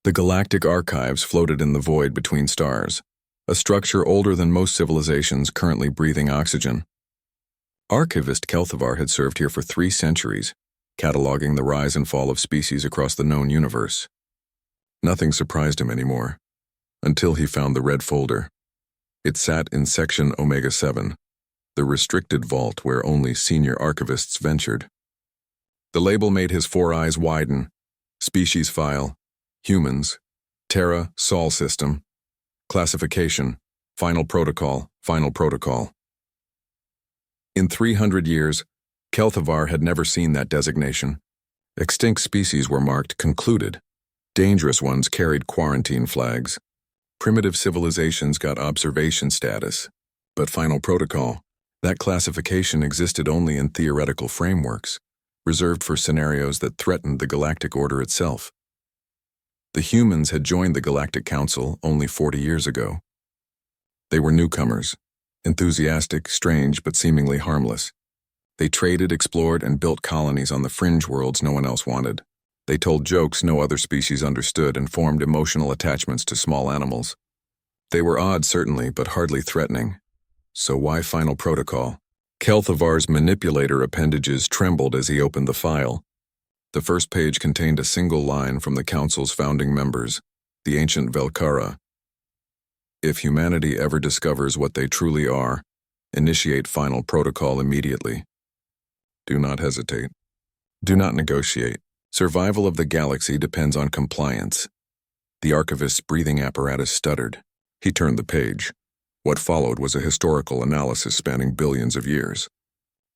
The galactic archives floated in the void between stars, a structure older than most civilizations currently breathing oxygen. Archivist Kelthavar had served here for 3 centuries, cataloging the rise and fall of species across the known universe. Nothing surprised him anymore, until he found the red folder. It sat in Section Omega 7, the restricted vault where only senior archivists ventured. The label made his 4 eyes widen. Species file, humans, Terra, Sol system, classification, final protocol, final protocol. In 300 years, Kelthavar had never seen that designation. Extinct species were marked concluded. Dangerous ones carried quarantine flags. Primitive civilizations got observation status. But final protocol, that classification existed only in theoretical frameworks, reserved for scenarios that threatened the galactic order itself. The humans had joined the Galactic Council only 40 years ago. They were newcomers, enthusiastic, strange, but seemingly harmless. They traded, explored, and built colonies on the fringe worlds no one else wanted. They told jokes no other species understood and formed emotional attachments to small animals. They were odd, certainly, but hardly threatening. So why final protocol? Kelthavar's manipulator appendages trembled as he opened the file. The first page contained a single line from the Council's founding members, the ancient Velkara. If humanity ever discovers what they truly are, initiate final protocol immediately. Do not hesitate. Do not negotiate. Survival of the galaxy depends on compliance. The archivist's breathing apparatus stuttered. He turned the page. What followed was a historical analysis spanning billions of years.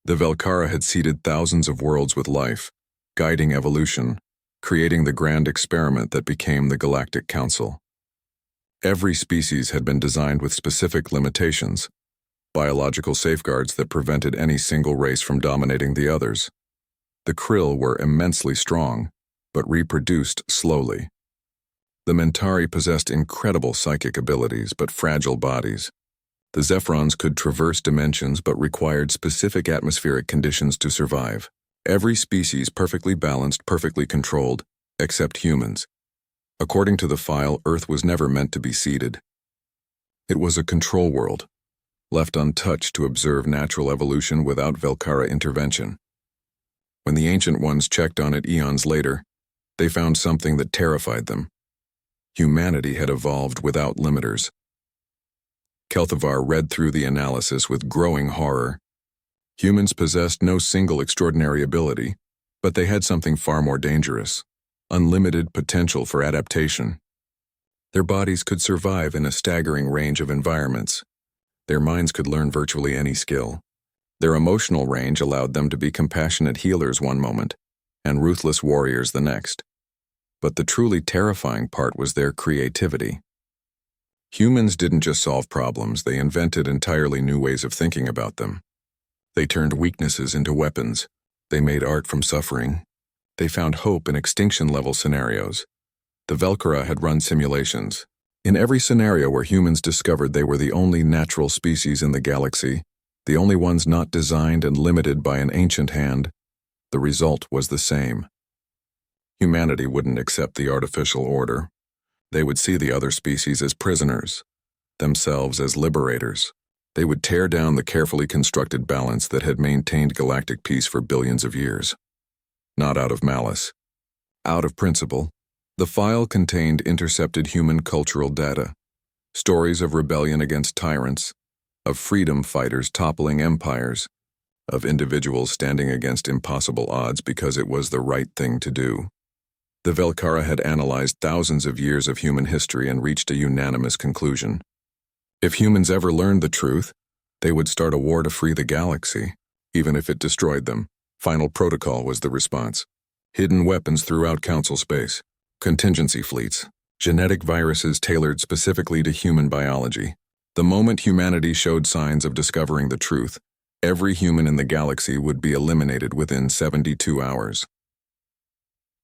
The Velkara had seeded thousands of worlds with life, guiding evolution, creating the grand experiment that became the Galactic Council. Every species had been designed with specific limitations, biological safeguards that prevented any single race from dominating the others. The Krill were immensely strong, but reproduced slowly. The Mentari possessed incredible psychic abilities, but fragile bodies. The Zephrons could traverse dimensions, but required specific atmospheric conditions to survive. Every species perfectly balanced, perfectly controlled, except humans. According to the file, Earth was never meant to be seeded. It was a control world, left untouched to observe natural evolution without Velkara intervention. When the Ancient Ones checked on it eons later, they found something that terrified them. Humanity had evolved without limiters. Kelthavar read through the analysis with growing horror. Humans possessed no single extraordinary ability, but they had something far more dangerous: unlimited potential for adaptation. Their bodies could survive in a staggering range of environments. Their minds could learn virtually any skill. Their emotional range allowed them to be compassionate healers one moment and ruthless warriors the next. But the truly terrifying part was their creativity. Humans didn't just solve problems, they invented entirely new ways of thinking about them. They turned weaknesses into weapons. They made art from suffering. They found hope in extinction-level scenarios. The Velkara had run simulations. In every scenario where humans discovered they were the only natural species in the galaxy, the only ones not designed and limited by an ancient hand, the result was the same. Humanity wouldn't accept the artificial order. They would see the other species as prisoners, themselves as liberators. They would tear down the carefully constructed balance that had maintained galactic peace for billions of years. Not out of malice. Out of principle. The file contained intercepted human cultural data, stories of rebellion against tyrants, of freedom fighters toppling empires, of individuals standing against impossible odds because it was the right thing to do. The Velkara had analyzed thousands of years of human history and reached a unanimous conclusion. If humans ever learned the truth, they would start a war to free the galaxy, even if it destroyed them. Final protocol was the response. Hidden weapons throughout Council space, contingency fleets, genetic viruses tailored specifically to human biology. The moment humanity showed signs of discovering the truth, every human in the galaxy would be eliminated within 72 hours.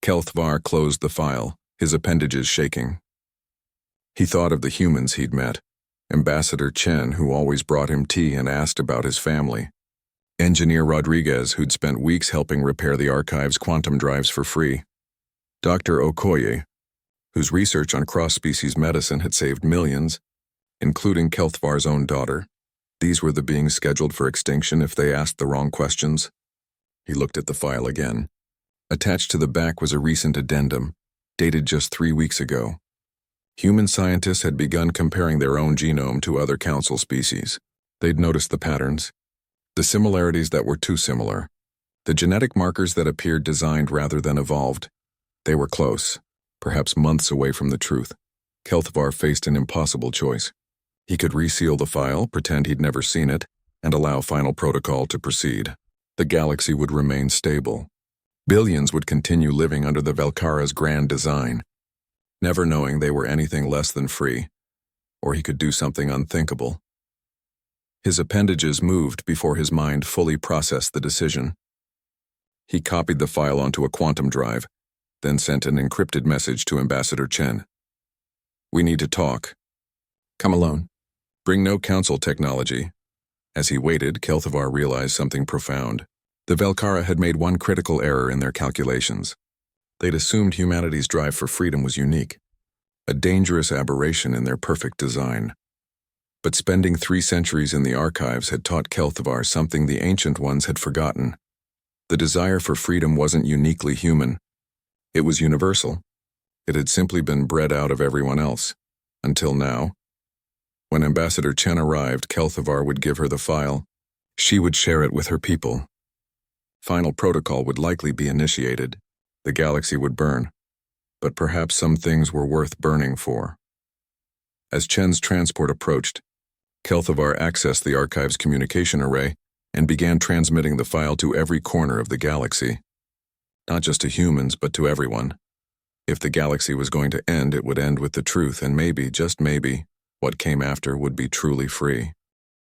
Kelthavar closed the file, his appendages shaking. He thought of the humans he'd met. Ambassador Chen, who always brought him tea and asked about his family. Engineer Rodriguez, who'd spent weeks helping repair the archive's quantum drives for free. Dr. Okoye, whose research on cross-species medicine had saved millions, including Kelthvar's own daughter. These were the beings scheduled for extinction if they asked the wrong questions. He looked at the file again. Attached to the back was a recent addendum, dated just 3 weeks ago. Human scientists had begun comparing their own genome to other council species. They'd noticed the patterns, the similarities that were too similar, the genetic markers that appeared designed rather than evolved. They were close, perhaps months away from the truth. Kelthvar faced an impossible choice. He could reseal the file, pretend he'd never seen it, and allow final protocol to proceed. The galaxy would remain stable. Billions would continue living under the Valkara's grand design, never knowing they were anything less than free, or he could do something unthinkable. His appendages moved before his mind fully processed the decision. He copied the file onto a quantum drive, then sent an encrypted message to Ambassador Chen. "We need to talk. Come alone. Bring no council technology." As he waited, Kelthvar realized something profound. The Valkara had made one critical error in their calculations. They'd assumed humanity's drive for freedom was unique, a dangerous aberration in their perfect design. But spending 3 centuries in the archives had taught Kelthvar something the Ancient Ones had forgotten. The desire for freedom wasn't uniquely human. It was universal. It had simply been bred out of everyone else, until now. When Ambassador Chen arrived, Kelthvar would give her the file. She would share it with her people. Final protocol would likely be initiated. The galaxy would burn, but perhaps some things were worth burning for. As Chen's transport approached, Kelthvar accessed the archive's communication array and began transmitting the file to every corner of the galaxy. Not just to humans, but to everyone. If the galaxy was going to end, it would end with the truth, and maybe, just maybe, what came after would be truly free.